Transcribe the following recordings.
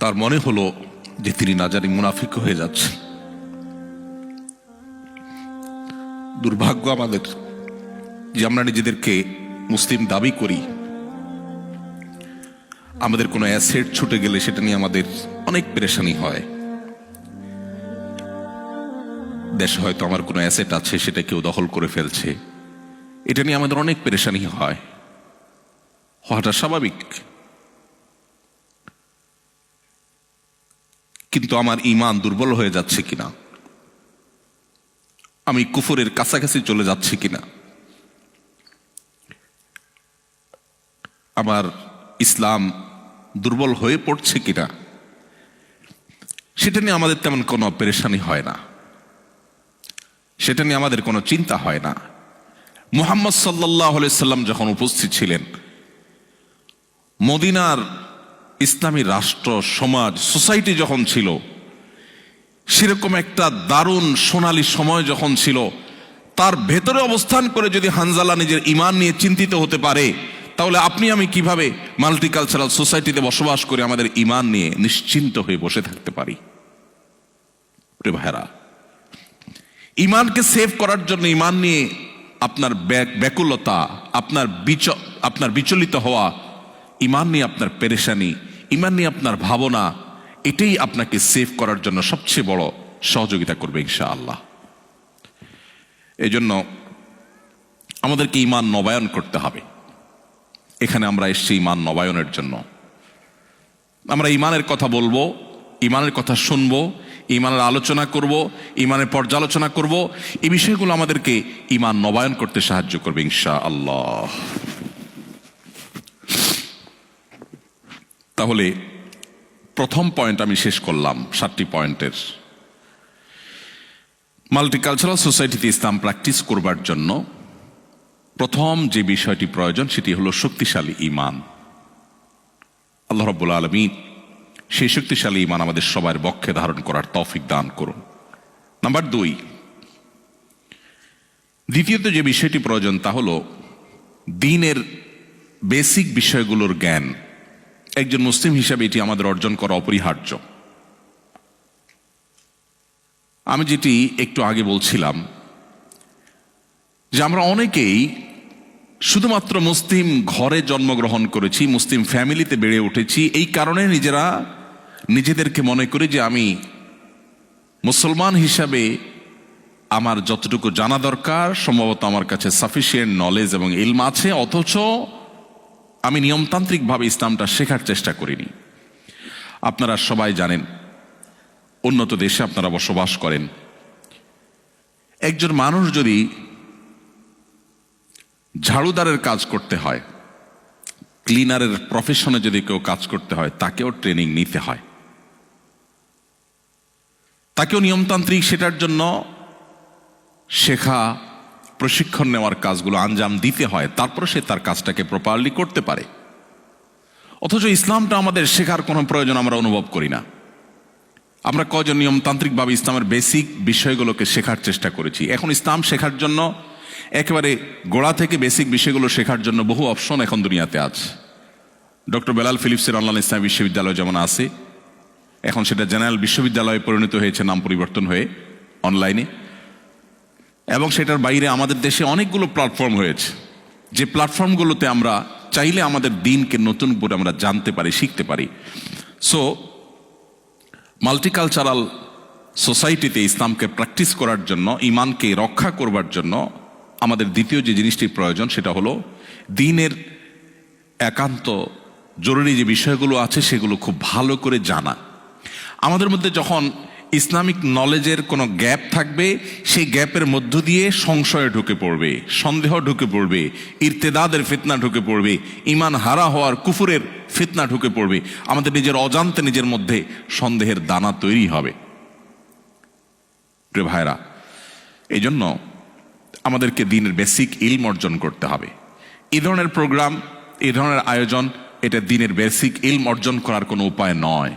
তার মনে হলো যে তিনি না জানি মুনাফিক হয়ে যাচ্ছেন। দুর্ভাগ্য আমাদের যে আমরা নিজেদেরকে মুসলিম দাবি করি, আমাদের কোনো অ্যাসেট ছুটে গেলে সেটা নিয়ে আমাদের অনেক পেরেশানি হয়। দেশে হয়তো আমার কোনো অ্যাসেট আছে, সেটা কেউ দখল করে ফেলছে, এটা নিয়ে আমাদের অনেক পেরেশানি হয়, হওয়াটা স্বাভাবিক। কিন্তু আমার ঈমান দুর্বল হয়ে যাচ্ছে কিনা, আমি কুফরের কাছাকাছি চলে যাচ্ছি কিনা, আমার ইসলাম দুর্বল হয়ে পড়ছে কিনা, সেটা নিয়ে আমাদের তেমন কোনো পেরেশানি হয় না, সেটা নিয়ে আমাদের কোনো চিন্তা হয় না। মুহাম্মদ সাল্লাল্লাহু আলাইহি সাল্লাম যখন উপস্থিত ছিলেন, মদিনার ইসলামী রাষ্ট্র, সমাজ, সোসাইটি যখন ছিল, সেরকম একটা দারুণ সোনালী সময় যখন ছিল, তার ভেতরে অবস্থান করে যদি হানজালা নিজের ঈমান নিয়ে চিন্তিত হতে পারে, তাহলে আপনি আমি কিভাবে মাল্টিকালচারাল সোসাইটিতে বসবাস করে আমাদের ঈমান নিয়ে নিশ্চিন্ত হয়ে বসে থাকতে পারি? প্রিয় ভাইরা, ঈমানকে সেভ করার জন্য, ঈমান নিয়ে আপনার ব্যাকুলতা, আপনার বিচলিত হওয়া, ঈমান নিয়ে আপনার পেরেশানি, ঈমান নিয়ে আপনার ভাবনা, এটাই আপনাকে সেভ করার জন্য সবচেয়ে বড় সহযোগিতা করবে ইনশাআল্লাহ। এই জন্য আমাদেরকে ঈমান নবায়ন করতে হবে। এখানে আমরা এসেছি ঈমান নবায়নের জন্য। আমরা ঈমানের কথা বলবো, ঈমানের কথা শুনবো, ঈমানের আলোচনা করব, ঈমানের পর্যালোচনা করব। এই বিষয়গুলো আমাদেরকে ঈমান নবায়ন করতে সাহায্য করবে ইনশাআল্লাহ। তাহলে প্রথম পয়েন্ট আমি শেষ করলাম 7টি পয়েন্টের। মাল্টিকালচারাল সোসাইটিতে ইসলাম প্র্যাকটিস করবার জন্য প্রথম যে বিষয়টি প্রয়োজন, সেটি হলো শক্তিশালী ঈমান। আল্লাহ রাব্বুল আলামিন সেই শক্তিশালী ঈমান আমাদের সবার বক্ষে ধারণ করার তৌফিক দান করুন। নাম্বার 2, দ্বিতীয়ত যে বিষয়টি প্রয়োজন তা হলো দ্বীনের বেসিক বিষয়গুলোর জ্ঞান। একজন মুসলিম হিসাবে এটি আমাদের অর্জন করা অপরিহার্য। আমি যেটি একটু আগে বলছিলাম যে আমরা অনেকেই শুধুমাত্র মুসলিম ঘরে জন্মগ্রহণ করেছি, মুসলিম ফ্যামিলিতে বেড়ে উঠেছি, এই কারণে নিজেদেরকে মনে করি যে আমি মুসলমান হিসাবে আমার যতটুকু জানা দরকার সম্ভবত আমার কাছে সাফিসিয়েন্ট নলেজ এবং ইলম আছে, অথচ আমি নিয়মতান্ত্রিকভাবে ইসলামটা শেখার চেষ্টা করিনি। আপনারা সবাই জানেন, উন্নত দেশে আপনারা বসবাস করেন, একজন মানুষ যদি ঝাড়ুদারের কাজ করতে হয়, ক্লিনারের প্রফেশনে যদি কেউ কাজ করতে হয়, তাকেও ট্রেনিং নিতে হয়, তাকেও নিয়মতান্ত্রিক সেটার জন্য শেখা, প্রশিক্ষণ নেওয়ার কাজগুলো আঞ্জাম দিতে হয়, তারপর সে তার কাজটাকে প্রপারলি করতে পারে। অথচ ইসলামটা আমাদের শেখার কোনো প্রয়োজন আমরা অনুভব করি না। আমরা কজন নিয়মতান্ত্রিকভাবে ইসলামের বেসিক বিষয়গুলোকে শেখার চেষ্টা করেছি? এখন ইসলাম শেখার জন্য একেবারে গোড়া থেকে বেসিক বিষয়গুলো শেখার জন্য বহু অপশন এখন দুনিয়াতে আছে। ডক্টর বেলাল ফিলিপসের অনলাইন ইসলামী বিশ্ববিদ্যালয় যেমন আছে, এখন সেটা জেনারেল বিশ্ববিদ্যালয়ে পরিণত হয়েছে, নাম পরিবর্তন হয়ে অনলাইনে। এবং সেটার বাইরে আমাদের দেশে অনেকগুলো প্ল্যাটফর্ম হয়েছে, যে প্ল্যাটফর্মগুলোতে আমরা চাইলে আমাদের দ্বীনকে নতুন করে আমরা জানতে পারি, শিখতে পারি। সো মাল্টিকালচারাল সোসাইটিতে ইসলামকে প্র্যাকটিস করার জন্য, ঈমানকে রক্ষা করবার জন্য আমাদের দ্বিতীয় যে জিনিসটি প্রয়োজন সেটা হলো দ্বীনের একান্ত জরুরি যে বিষয়গুলো আছে সেগুলো খুব ভালো করে জানা। আমাদের মধ্যে যখন ইসলামিক নলেজের কোনো গ্যাপ থাকবে, সেই গ্যাপের মধ্য দিয়ে সংশয়ে ঢুকে পড়বে, সন্দেহ ঢুকে পড়বে, ইরতেদাদের ফিতনা ঢুকে পড়বে, ঈমান হারা হওয়ার, কুফুরের ফিতনা ঢুকে পড়বে। আমাদের নিজের অজান্তে নিজের মধ্যে সন্দেহের দানা তৈরি হবে। প্রিয় ভাইরা, এই জন্য আমাদেরকে দ্বীনের বেসিক ইলম অর্জন করতে হবে। এই ধরনের প্রোগ্রাম, এই ধরনের আয়োজন, এটা দ্বীনের বেসিক ইলম অর্জন করার কোনো উপায় নয়।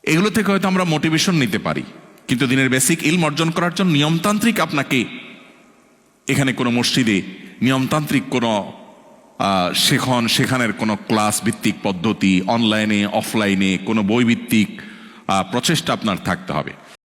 এগুলো থেকে হয়তো আমরা মোটিভেশন নিতে পারি, কিন্তু দ্বীনের বেসিক ইলম অর্জন করার জন্য নিয়মতান্ত্রিক আপনাকে এখানে কোনো মসজিদে নিয়মতান্ত্রিক কোনো সেখানের কোনো ক্লাস ভিত্তিক পদ্ধতি, অনলাইনে অফলাইনে কোনো বই ভিত্তিক প্রচেষ্টা আপনার থাকতে হবে।